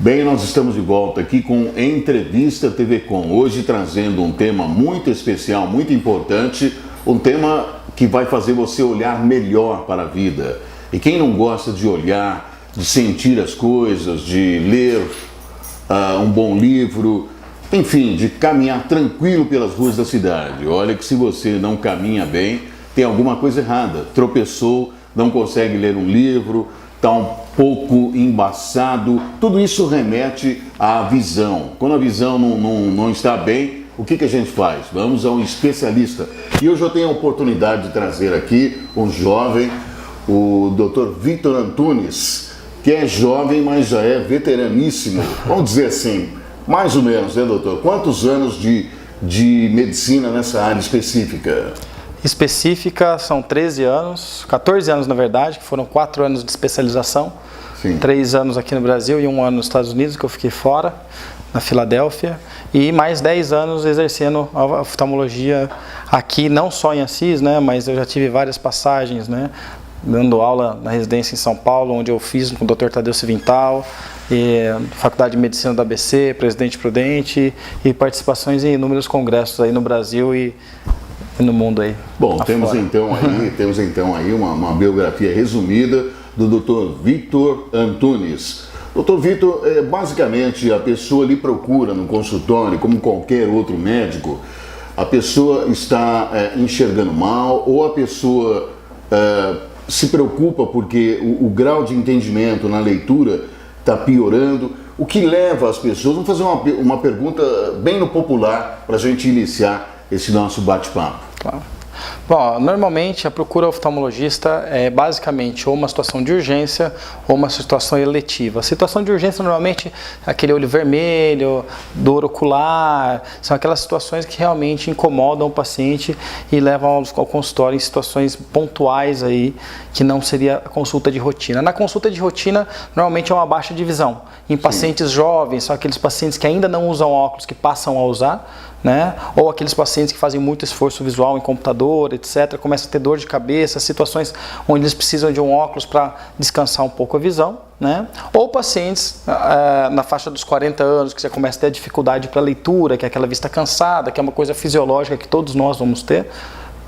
Bem, nós estamos de volta aqui com Entrevista TV Com, hoje trazendo um tema muito especial, muito importante, um tema que vai fazer você olhar melhor para a vida. E quem não gosta de olhar, de sentir as coisas, de ler um bom livro, enfim, de caminhar tranquilo pelas ruas da cidade. Olha que se você não caminha bem, tem alguma coisa errada. Tropeçou, não consegue ler um livro, está um pouco embaçado. Tudo isso remete à visão. Quando a visão não está bem, o que a gente faz? Vamos a um especialista. E hoje eu tenho a oportunidade de trazer aqui um jovem, o Dr. Victor Antunes, que é jovem, mas já é veteraníssimo. Vamos dizer assim, mais ou menos, né, doutor? Quantos anos de medicina nessa área específica? Específica são 13 anos, 14 anos na verdade, que foram 4 anos de especialização. Sim. 3 anos aqui no Brasil e 1 ano nos Estados Unidos, que eu fiquei fora, na Filadélfia. E mais 10 anos exercendo a oftalmologia aqui, não só em Assis, né, mas eu já tive várias passagens, né, dando aula na residência em São Paulo, onde eu fiz com o Dr. Tadeu Civintal, Faculdade de Medicina da ABC, Presidente Prudente, e participações em inúmeros congressos aí no Brasil e no mundo aí. Bom, temos então aí uma biografia resumida do Dr. Victor Antunes. Dr. Victor, basicamente a pessoa lhe procura no consultório, como qualquer outro médico, a pessoa está enxergando mal ou a pessoa se preocupa porque o grau de entendimento na leitura está piorando. O que leva as pessoas, vamos fazer uma pergunta bem no popular para a gente iniciar esse nosso bate-papo. Claro. Bom, normalmente a procura oftalmologista é basicamente ou uma situação de urgência ou uma situação eletiva. A situação de urgência normalmente é aquele olho vermelho, dor ocular, são aquelas situações que realmente incomodam o paciente e levam ao consultório em situações pontuais aí, que não seria a consulta de rotina. Na consulta de rotina, normalmente é uma baixa de visão. Em pacientes jovens, são aqueles pacientes que ainda não usam óculos, que passam a usar, né? Ou aqueles pacientes que fazem muito esforço visual em computador, etc., começam a ter dor de cabeça, situações onde eles precisam de um óculos para descansar um pouco a visão, né? Ou pacientes na faixa dos 40 anos, que já começa a ter dificuldade para leitura, que é aquela vista cansada, que é uma coisa fisiológica que todos nós vamos ter,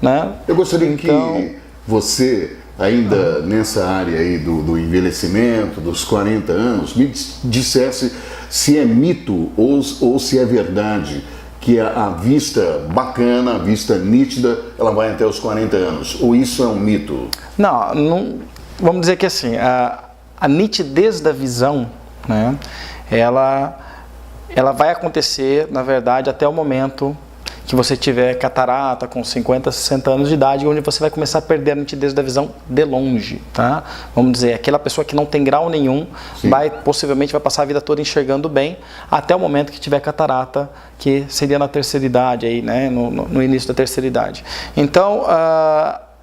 né? Eu gostaria que você, ainda nessa área aí do envelhecimento, dos 40 anos, me dissesse se é mito ou se é verdade que a vista bacana, a vista nítida, ela vai até os 40 anos, ou isso é um mito? Não, vamos dizer que assim, a nitidez da visão, né, ela vai acontecer, na verdade, até o momento que você tiver catarata com 50, 60 anos de idade, onde você vai começar a perder a nitidez da visão de longe, tá? Vamos dizer, aquela pessoa que não tem grau nenhum, possivelmente vai passar a vida toda enxergando bem, até o momento que tiver catarata, que seria na terceira idade, aí, né? no início da terceira idade. Então,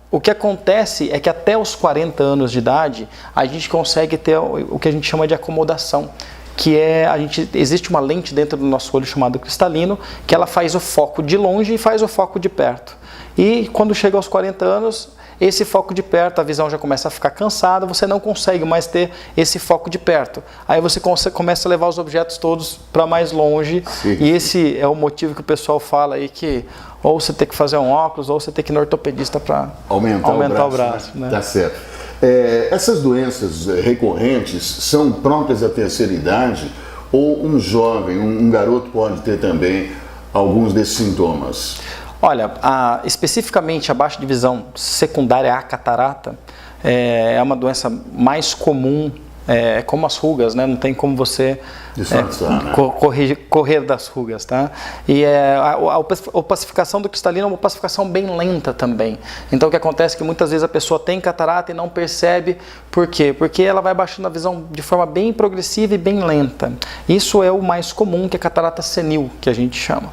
o que acontece é que até os 40 anos de idade, a gente consegue ter o que a gente chama de acomodação, que existe uma lente dentro do nosso olho chamado cristalino, que ela faz o foco de longe e faz o foco de perto. E quando chega aos 40 anos, esse foco de perto, a visão já começa a ficar cansada, você não consegue mais ter esse foco de perto. Aí você começa a levar os objetos todos para mais longe. Sim. E esse é o motivo que o pessoal fala aí que ou você tem que fazer um óculos ou você tem que ir no ortopedista para aumentar o braço. Né? Tá certo. Essas doenças recorrentes são próprias da terceira idade ou um jovem, um garoto pode ter também alguns desses sintomas? Olha, especificamente a baixa de visão secundária à catarata é uma doença mais comum, como as rugas, né? Não tem como você correr das rugas, tá? E a opacificação do cristalino é uma opacificação bem lenta também. Então o que acontece é que muitas vezes a pessoa tem catarata e não percebe. Por quê? Porque ela vai baixando a visão de forma bem progressiva e bem lenta. Isso é o mais comum, que é a catarata senil, que a gente chama.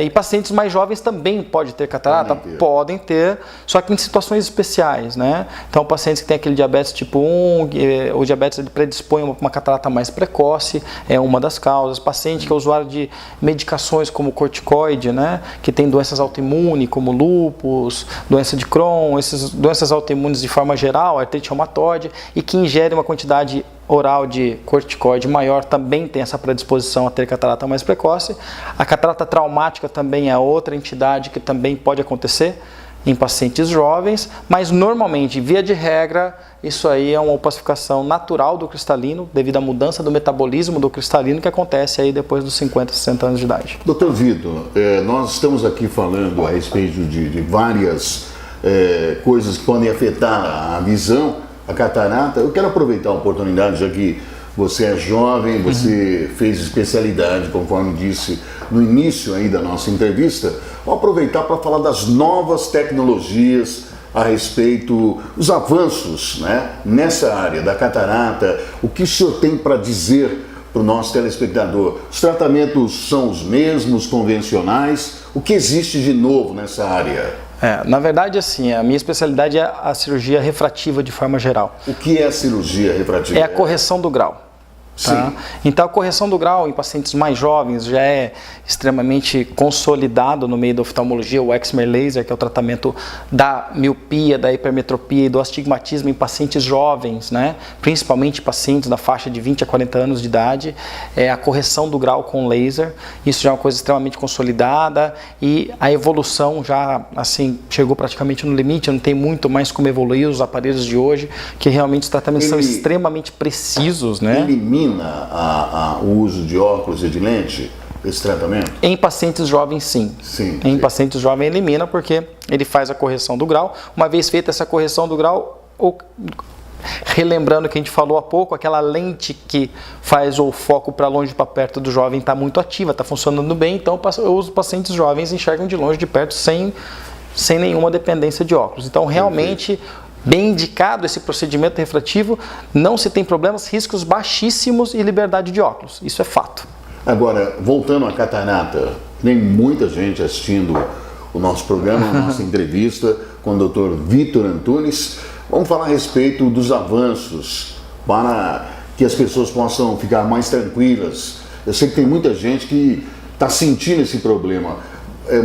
E pacientes mais jovens também podem ter catarata? Podem ter, só que em situações especiais, né? Então pacientes que têm aquele diabetes tipo 1, o diabetes ele predispõe a uma catarata mais precoce, precoce é uma das causas. Paciente que é usuário de medicações como corticoide, né, que tem doenças autoimunes como lúpus, doença de Crohn, essas doenças autoimunes de forma geral, artrite reumatoide, e que ingere uma quantidade oral de corticoide maior também tem essa predisposição a ter catarata mais precoce. A catarata traumática também é outra entidade que também pode acontecer em pacientes jovens, mas normalmente, via de regra, isso aí é uma opacificação natural do cristalino, devido à mudança do metabolismo do cristalino que acontece aí depois dos 50, 60 anos de idade. Doutor Vitor, nós estamos aqui falando a respeito de várias coisas que podem afetar a visão, a catarata. Eu quero aproveitar a oportunidade, já que você é jovem, você fez especialidade, conforme disse no início aí da nossa entrevista. Vou aproveitar para falar das novas tecnologias a respeito dos avanços, né, nessa área da catarata. O que o senhor tem para dizer para o nosso telespectador? Os tratamentos são os mesmos, convencionais? O que existe de novo nessa área? Na verdade, assim, a minha especialidade é a cirurgia refrativa de forma geral. O que é a cirurgia refrativa? É a correção do grau. Tá? Então, a correção do grau em pacientes mais jovens já é extremamente consolidado no meio da oftalmologia, o excimer laser, que é o tratamento da miopia, da hipermetropia e do astigmatismo em pacientes jovens, né? Principalmente pacientes da faixa de 20 a 40 anos de idade, a correção do grau com laser. Isso já é uma coisa extremamente consolidada e a evolução já assim chegou praticamente no limite, não tem muito mais como evoluir os aparelhos de hoje, que realmente os tratamentos são extremamente precisos, né? Elimina o uso de óculos e de lente, esse tratamento? Em pacientes jovens, sim. Em pacientes jovens elimina, porque ele faz a correção do grau. Uma vez feita essa correção do grau, relembrando que a gente falou há pouco, aquela lente que faz o foco para longe, para perto do jovem está muito ativa, está funcionando bem, então os pacientes jovens enxergam de longe, de perto, sem nenhuma dependência de óculos. Então, realmente, bem indicado esse procedimento refrativo, não se tem problemas, riscos baixíssimos e liberdade de óculos. Isso é fato. Agora, voltando à catarata, tem muita gente assistindo o nosso programa, a nossa entrevista com o Dr. Vitor Antunes. Vamos falar a respeito dos avanços para que as pessoas possam ficar mais tranquilas. Eu sei que tem muita gente que está sentindo esse problema.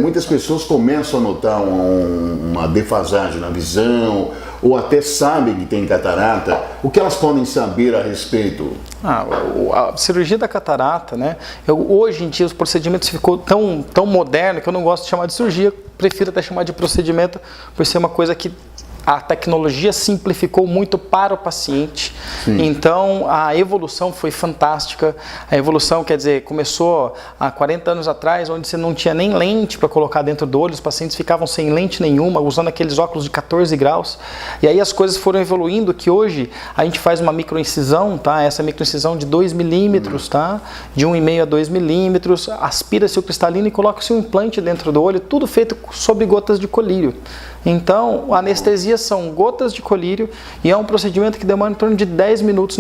Muitas pessoas começam a notar uma defasagem na visão, ou até sabem que tem catarata. O que elas podem saber a respeito? A cirurgia da catarata, né? Hoje em dia os procedimentos ficou tão moderno que eu não gosto de chamar de cirurgia, prefiro até chamar de procedimento, por ser uma coisa que a tecnologia simplificou muito para o paciente. Então, a evolução foi fantástica. A evolução, quer dizer, começou há 40 anos atrás, onde você não tinha nem lente para colocar dentro do olho, os pacientes ficavam sem lente nenhuma, usando aqueles óculos de 14 graus. E aí as coisas foram evoluindo, que hoje a gente faz uma microincisão, tá? Essa microincisão de 2 milímetros, tá? De 1,5 a 2 milímetros, aspira-se o cristalino e coloca-se um implante dentro do olho, tudo feito sob gotas de colírio. Então, a anestesia são gotas de colírio e é um procedimento que demora em torno de 10 minutos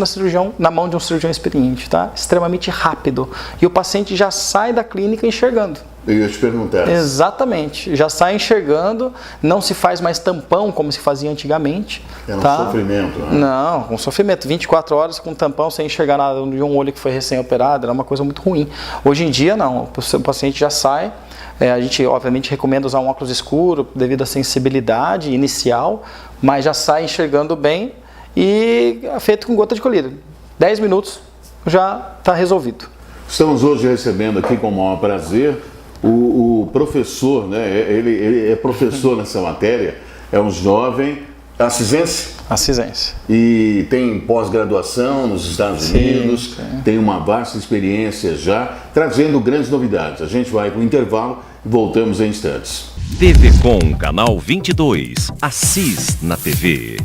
na mão de um cirurgião experiente, tá? Extremamente rápido. E o paciente já sai da clínica enxergando. Eu ia te perguntar. Exatamente. Já sai enxergando, não se faz mais tampão como se fazia antigamente. É um sofrimento, né? Não, um sofrimento. 24 horas com tampão sem enxergar nada de um olho que foi recém-operado, era uma coisa muito ruim. Hoje em dia, não. O paciente já sai. A gente, obviamente, recomenda usar um óculos escuro devido à sensibilidade inicial, mas já sai enxergando bem e é feito com gota de colírio. 10 minutos já está resolvido. Estamos hoje recebendo aqui com o maior prazer o professor, né? Ele é professor nessa matéria, é um jovem assisense. Assisense. E tem pós-graduação nos Estados Unidos, tem uma vasta experiência já, trazendo grandes novidades. A gente vai para o intervalo e voltamos em instantes. TV Com, canal 22, Assis na TV.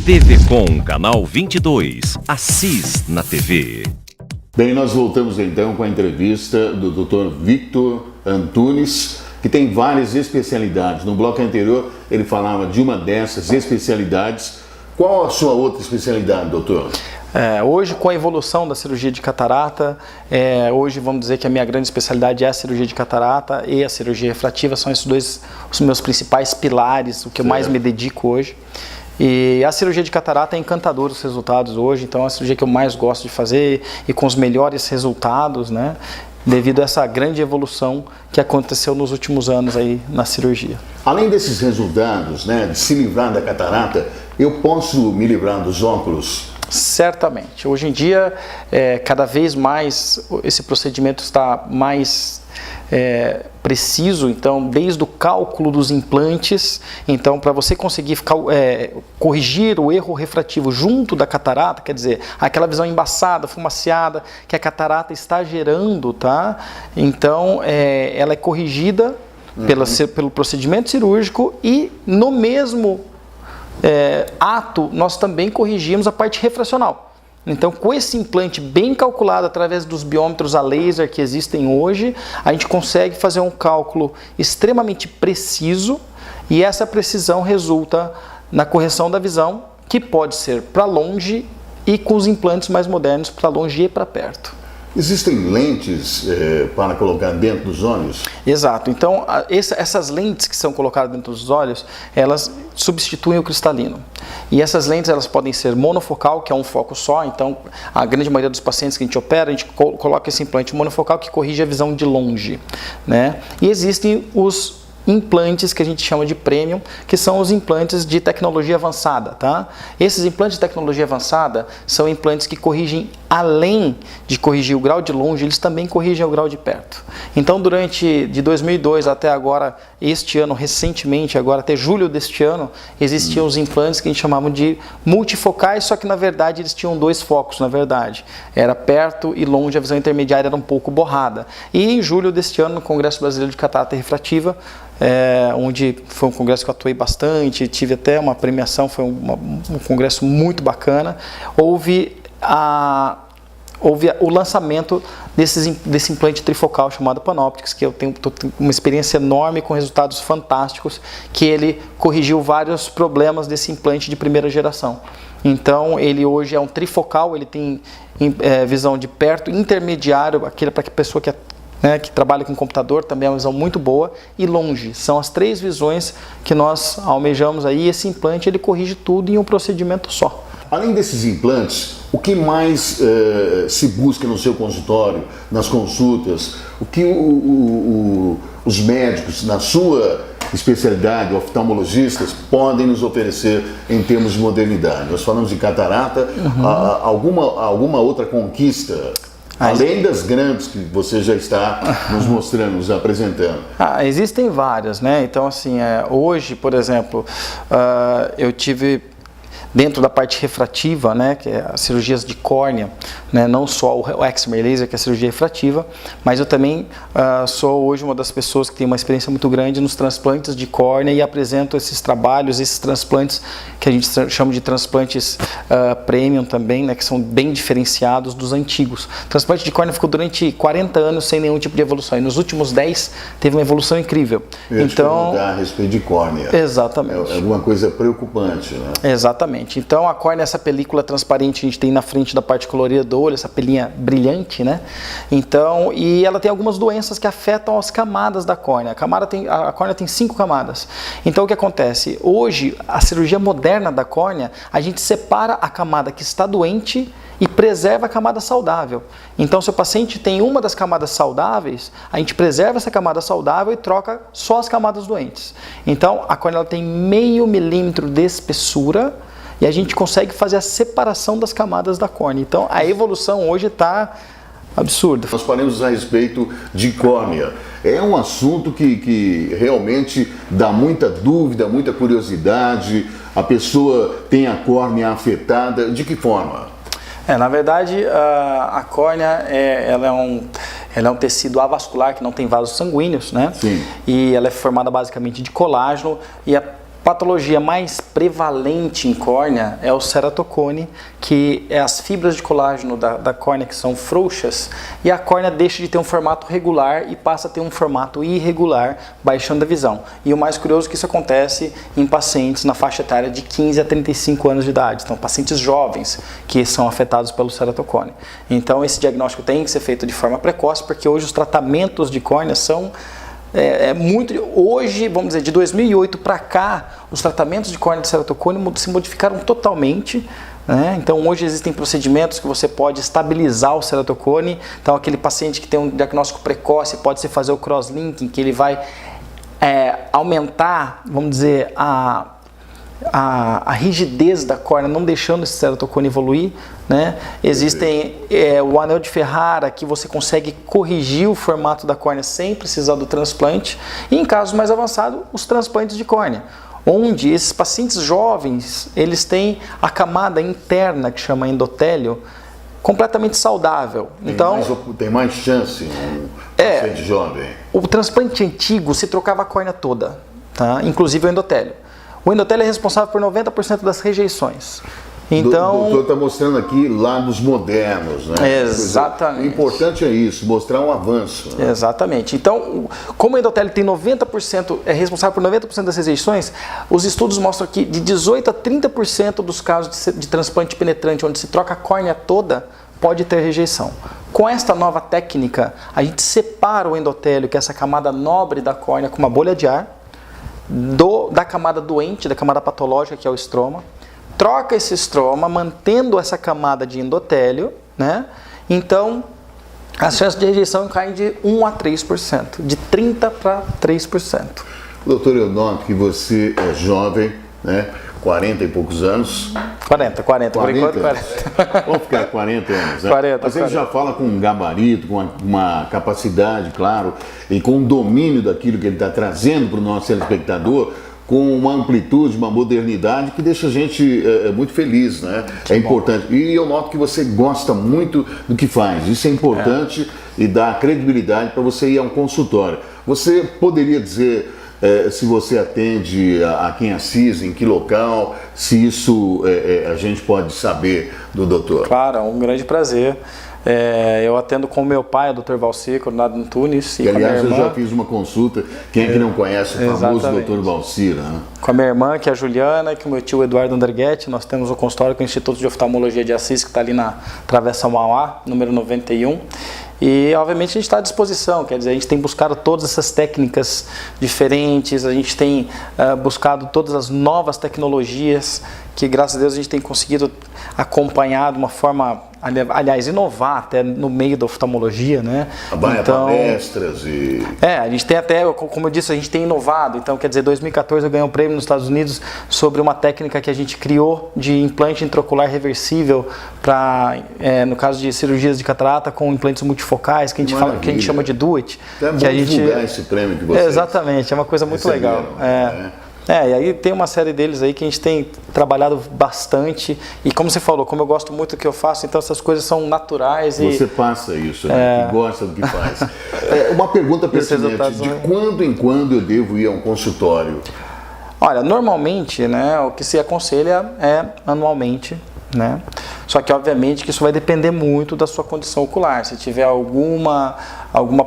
TV Com, canal 22, Assis na TV. Bem, nós voltamos então com a entrevista do Dr. Victor Antunes, que tem várias especialidades. No bloco anterior ele falava de uma dessas especialidades. Qual a sua outra especialidade, doutor? Hoje, com a evolução da cirurgia de catarata, hoje vamos dizer que a minha grande especialidade é a cirurgia de catarata e a cirurgia refrativa, são esses dois os meus principais pilares, o que eu mais me dedico hoje. E a cirurgia de catarata é encantadora os resultados hoje, então é a cirurgia que eu mais gosto de fazer e com os melhores resultados, né? Devido a essa grande evolução que aconteceu nos últimos anos aí na cirurgia. Além desses resultados, né, de se livrar da catarata, eu posso me livrar dos óculos? Certamente. Hoje em dia, cada vez mais esse procedimento está mais preciso, então desde o cálculo dos implantes, então para você conseguir corrigir o erro refrativo junto da catarata, quer dizer, aquela visão embaçada, fumaciada que a catarata está gerando, tá? Então ela é corrigida pelo procedimento cirúrgico e no mesmo ato nós também corrigimos a parte refracional. Então, com esse implante bem calculado através dos biômetros a laser que existem hoje, a gente consegue fazer um cálculo extremamente preciso e essa precisão resulta na correção da visão, que pode ser para longe e com os implantes mais modernos para longe e para perto. Existem lentes para colocar dentro dos olhos? Exato. Então, essas lentes que são colocadas dentro dos olhos, elas substituem o cristalino. E essas lentes, elas podem ser monofocal, que é um foco só. Então, a grande maioria dos pacientes que a gente opera, a gente coloca esse implante monofocal que corrige a visão de longe, né? E existem os implantes que a gente chama de premium, que são os implantes de tecnologia avançada, tá? Esses implantes de tecnologia avançada são implantes que corrigem, além de corrigir o grau de longe, eles também corrigem o grau de perto. Então, de 2002 até agora, este ano, recentemente, agora até julho deste ano, existiam os implantes que a gente chamava de multifocais, só que na verdade eles tinham dois focos, na verdade. Era perto e longe, a visão intermediária era um pouco borrada. E em julho deste ano, no Congresso Brasileiro de Catarata Refrativa, onde foi um congresso que eu atuei bastante, tive até uma premiação, foi um congresso muito bacana, houve o lançamento desse implante trifocal chamado Panoptix, que eu tenho uma experiência enorme com resultados fantásticos, que ele corrigiu vários problemas desse implante de primeira geração. Então ele hoje é um trifocal, ele tem visão de perto, intermediário, aquele para a pessoa que trabalha com computador, também é uma visão muito boa, e longe. São as três visões que nós almejamos aí. Esse implante ele corrige tudo em um procedimento só. Além desses implantes, o que mais se busca no seu consultório, nas consultas? O que os médicos, na sua especialidade, oftalmologistas, podem nos oferecer em termos de modernidade? Nós falamos de catarata, alguma outra conquista? Além das grandes que você já está nos mostrando, nos apresentando. Existem várias, né? Então, assim, hoje, por exemplo, eu tive dentro da parte refrativa, né, que é as cirurgias de córnea, né, não só o excimer laser, que é a cirurgia refrativa, mas eu também sou hoje uma das pessoas que tem uma experiência muito grande nos transplantes de córnea e apresento esses trabalhos, esses transplantes que a gente chama de transplantes premium também, né, que são bem diferenciados dos antigos. O transplante de córnea ficou durante 40 anos sem nenhum tipo de evolução, e nos últimos 10 teve uma evolução incrível. Eu ia te perguntar a respeito de córnea. Exatamente. É alguma coisa preocupante, né? Exatamente. Então a córnea é essa película transparente que a gente tem na frente da parte colorida do olho, essa pelinha brilhante, né? Então, e ela tem algumas doenças que afetam as camadas da córnea. A córnea tem 5 camadas. Então o que acontece? Hoje, a cirurgia moderna da córnea, a gente separa a camada que está doente e preserva a camada saudável. Então, se o paciente tem uma das camadas saudáveis, a gente preserva essa camada saudável e troca só as camadas doentes. Então, a córnea ela tem meio milímetro de espessura e a gente consegue fazer a separação das camadas da córnea. Então, a evolução hoje está absurda. Nós falamos a respeito de córnea. É um assunto que realmente dá muita dúvida, muita curiosidade. A pessoa tem a córnea afetada. De que forma? Na verdade, a córnea ela é um tecido avascular que não tem vasos sanguíneos, né? Sim. E ela é formada basicamente de colágeno e patologia mais prevalente em córnea é o ceratocone, que é as fibras de colágeno da córnea que são frouxas, e a córnea deixa de ter um formato regular e passa a ter um formato irregular, baixando a visão. E o mais curioso é que isso acontece em pacientes na faixa etária de 15 a 35 anos de idade, então pacientes jovens que são afetados pelo ceratocone. Então esse diagnóstico tem que ser feito de forma precoce, porque hoje os tratamentos de córnea são hoje, vamos dizer, de 2008 para cá, os tratamentos de córnea de ceratocone se modificaram totalmente, né? Então hoje existem procedimentos que você pode estabilizar o ceratocone. Então aquele paciente que tem um diagnóstico precoce pode-se fazer o crosslinking, que ele vai aumentar, vamos dizer, a rigidez da córnea, não deixando esse ceratocone evoluir, né? Existem o anel de Ferrara, que você consegue corrigir o formato da córnea sem precisar do transplante, e em casos mais avançados, os transplantes de córnea, onde esses pacientes jovens, eles têm a camada interna, que chama endotélio, completamente saudável. Tem mais chance um paciente jovem. O transplante antigo se trocava a córnea toda, tá? Inclusive o endotélio. O endotélio é responsável por 90% das rejeições. Então, o doutor está mostrando aqui lados modernos, né? Exatamente. O importante é isso, mostrar um avanço. Né? Exatamente. Então, como o endotélio tem 90%, é responsável por 90% das rejeições, os estudos mostram que de 18% a 30% dos casos de transplante penetrante, onde se troca a córnea toda, pode ter rejeição. Com esta nova técnica, a gente separa o endotélio, que é essa camada nobre da córnea, com uma bolha de ar, da camada doente, da camada patológica, que é o estroma, troca esse estroma, mantendo essa camada de endotélio, né? Então, as chances de rejeição caem de 1 a 3%, de 30% para 3%. Doutor, eu noto que você é jovem, né? 40 e poucos anos. 40, por enquanto 40. Vamos ficar 40 anos, né? 40, mas ele já fala com um gabarito, com uma capacidade, claro, e com um domínio daquilo que ele está trazendo para o nosso telespectador, com uma amplitude, uma modernidade que deixa a gente muito feliz, né? É importante. E eu noto que você gosta muito do que faz. Isso é importante e dá credibilidade para você ir a um consultório. Você poderia dizer se você atende a quem assiste, em que local, se isso a gente pode saber do doutor? Claro, é um grande prazer. Eu atendo com o meu pai, o Dr. Valcir, coordenado em Tunis. E, aliás, eu já fiz uma consulta. Quem é que não conhece o famoso Dr. Valcir? Né? Com a minha irmã, que é a Juliana, e com o meu tio Eduardo Andrighetti. Nós temos o consultório com o Instituto de Oftalmologia de Assis, que está ali na Travessa Mauá, número 91. E, obviamente, a gente está à disposição, quer dizer, a gente tem buscado todas essas técnicas diferentes, a gente tem buscado todas as novas tecnologias que, graças a Deus, a gente tem conseguido acompanhar de uma forma, aliás, inovar até no meio da oftalmologia, né? Então, palestras e... a gente tem até, como eu disse, a gente tem inovado. Então, quer dizer, em 2014 eu ganhei um prêmio nos Estados Unidos sobre uma técnica que a gente criou de implante intraocular reversível para, no caso de cirurgias de catarata, com implantes multifocais, que a gente chama de do-it. Então, é bom divulgar esse prêmio que vocês exatamente, é uma coisa muito legal. E aí tem uma série deles aí que a gente tem trabalhado bastante, e como você falou, como eu gosto muito do que eu faço, então essas coisas são naturais. Você passa isso, né? Que gosta do que faz. Uma pergunta pertinente, de quando em quando eu devo ir a um consultório? Olha, normalmente, né, o que se aconselha é anualmente, né? Só que obviamente que isso vai depender muito da sua condição ocular. Se tiver alguma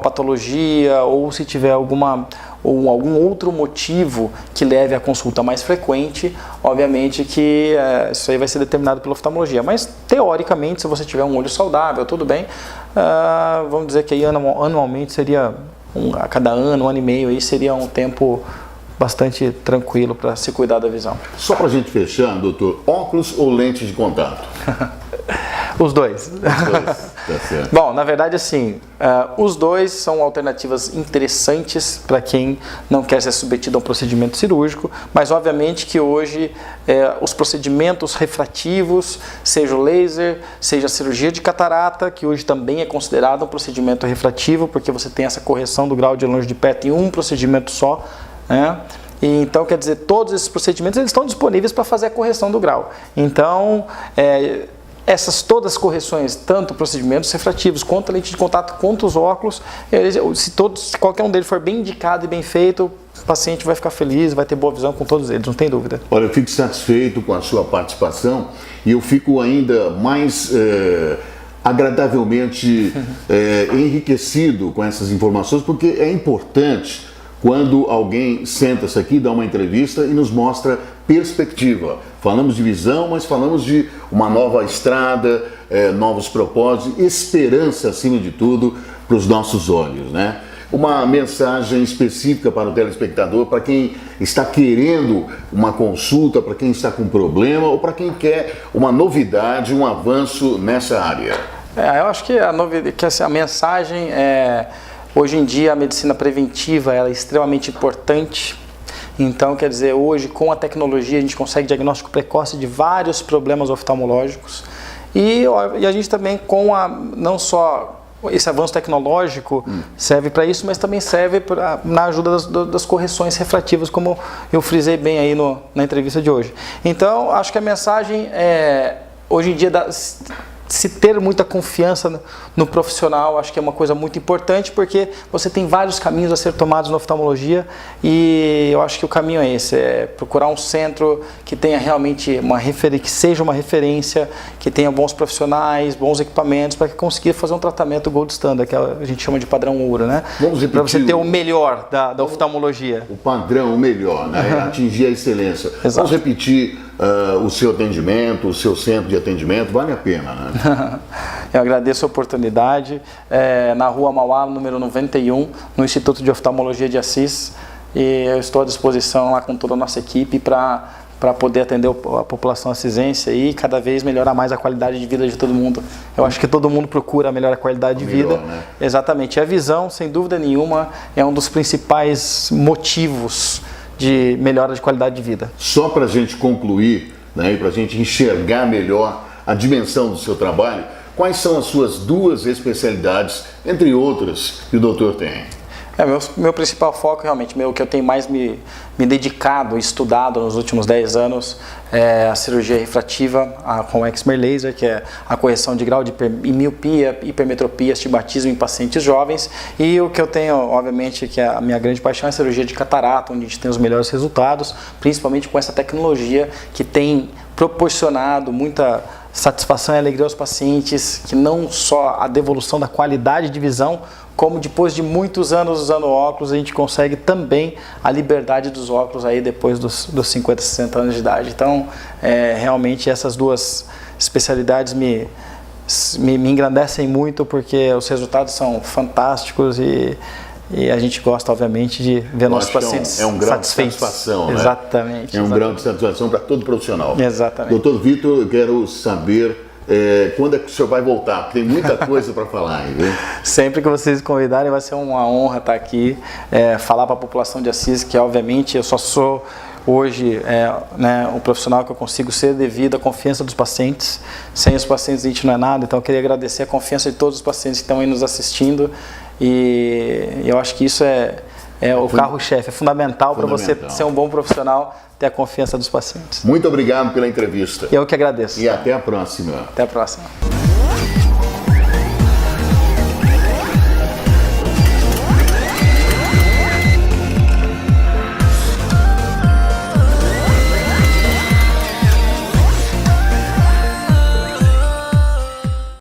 patologia, ou se tiver algum outro motivo que leve à consulta mais frequente, obviamente que isso aí vai ser determinado pela oftalmologia. Mas teoricamente, se você tiver um olho saudável, tudo bem, vamos dizer que aí anualmente seria a cada ano e meio, aí seria um tempo bastante tranquilo para se cuidar da visão. Só para a gente fechar, doutor, óculos ou lente de contato? Os dois. Tá certo. Bom, na verdade, assim, os dois são alternativas interessantes para quem não quer ser submetido a um procedimento cirúrgico, mas obviamente que hoje os procedimentos refrativos, seja o laser, seja a cirurgia de catarata, que hoje também é considerado um procedimento refrativo, porque você tem essa correção do grau de longe de perto em um procedimento só, né? E, então, quer dizer, todos esses procedimentos eles estão disponíveis para fazer a correção do grau. Então, essas todas as correções, tanto procedimentos refrativos, quanto a lente de contato, quanto os óculos, se qualquer um deles for bem indicado e bem feito, o paciente vai ficar feliz, vai ter boa visão com todos eles, não tem dúvida. Olha, eu fico satisfeito com a sua participação e eu fico ainda mais agradavelmente enriquecido com essas informações, porque é importante quando alguém senta-se aqui, dá uma entrevista e nos mostra perspectiva. Falamos de visão, mas falamos de uma nova estrada, novos propósitos, esperança acima de tudo para os nossos olhos, né? Uma mensagem específica para o telespectador, para quem está querendo uma consulta, para quem está com problema ou para quem quer uma novidade, um avanço nessa área. Eu acho que a mensagem é: hoje em dia a medicina preventiva ela é extremamente importante. Então, quer dizer, hoje com a tecnologia a gente consegue diagnóstico precoce de vários problemas oftalmológicos e a gente também não só esse avanço tecnológico serve para isso, mas também serve na ajuda das correções refrativas, como eu frisei bem aí na entrevista de hoje. Então, acho que a mensagem é, hoje em dia, se ter muita confiança no profissional, acho que é uma coisa muito importante, porque você tem vários caminhos a ser tomados na oftalmologia e eu acho que o caminho é esse, é procurar um centro que tenha realmente que seja uma referência, que tenha bons profissionais, bons equipamentos, para que consiga fazer um tratamento gold standard, que a gente chama de padrão ouro, né? Para você ter o melhor da oftalmologia. O padrão, o melhor, né? Atingir a excelência. Exato. Vamos repetir o seu atendimento, o seu centro de atendimento, vale a pena, né? Eu agradeço a oportunidade, na Rua Mauá, número 91, no Instituto de Oftalmologia de Assis, e eu estou à disposição lá com toda a nossa equipe para poder atender a população assisense e cada vez melhorar mais a qualidade de vida de todo mundo. Eu acho que todo mundo procura melhorar a qualidade de vida. Né? Exatamente. E a visão, sem dúvida nenhuma, é um dos principais motivos de melhora de qualidade de vida. Só para a gente concluir, né, e para a gente enxergar melhor a dimensão do seu trabalho, quais são as suas 2 especialidades, entre outras, que o doutor tem? Meu principal foco, realmente, que eu tenho mais me dedicado, estudado nos últimos 10 anos, é a cirurgia refrativa com excimer laser, que é a correção de grau de miopia, hipermetropia, astigmatismo em pacientes jovens. E o que eu tenho, obviamente, que é a minha grande paixão, é a cirurgia de catarata, onde a gente tem os melhores resultados, principalmente com essa tecnologia que tem proporcionado muita satisfação e alegria aos pacientes, que não só a devolução da qualidade de visão, como depois de muitos anos usando óculos, a gente consegue também a liberdade dos óculos aí depois dos 50, 60 anos de idade. Então, realmente essas 2 especialidades me engrandecem muito, porque os resultados são fantásticos e a gente gosta, obviamente, de ver nossos pacientes um grau satisfeitos. De satisfação, né? Exatamente. É um grau de satisfação para todo profissional. Exatamente. Doutor Vitor, eu quero saber quando é que o senhor vai voltar? Tem muita coisa para falar aí, viu? Sempre que vocês convidarem, vai ser uma honra estar aqui, falar para a população de Assis, que obviamente eu só sou hoje um profissional que eu consigo ser devido à confiança dos pacientes. Sem os pacientes a gente não é nada, então eu queria agradecer a confiança de todos os pacientes que estão aí nos assistindo e eu acho que isso é o carro-chefe, é fundamental para você ser um bom profissional, ter a confiança dos pacientes. Muito obrigado pela entrevista. Eu que agradeço. E até a próxima. Até a próxima.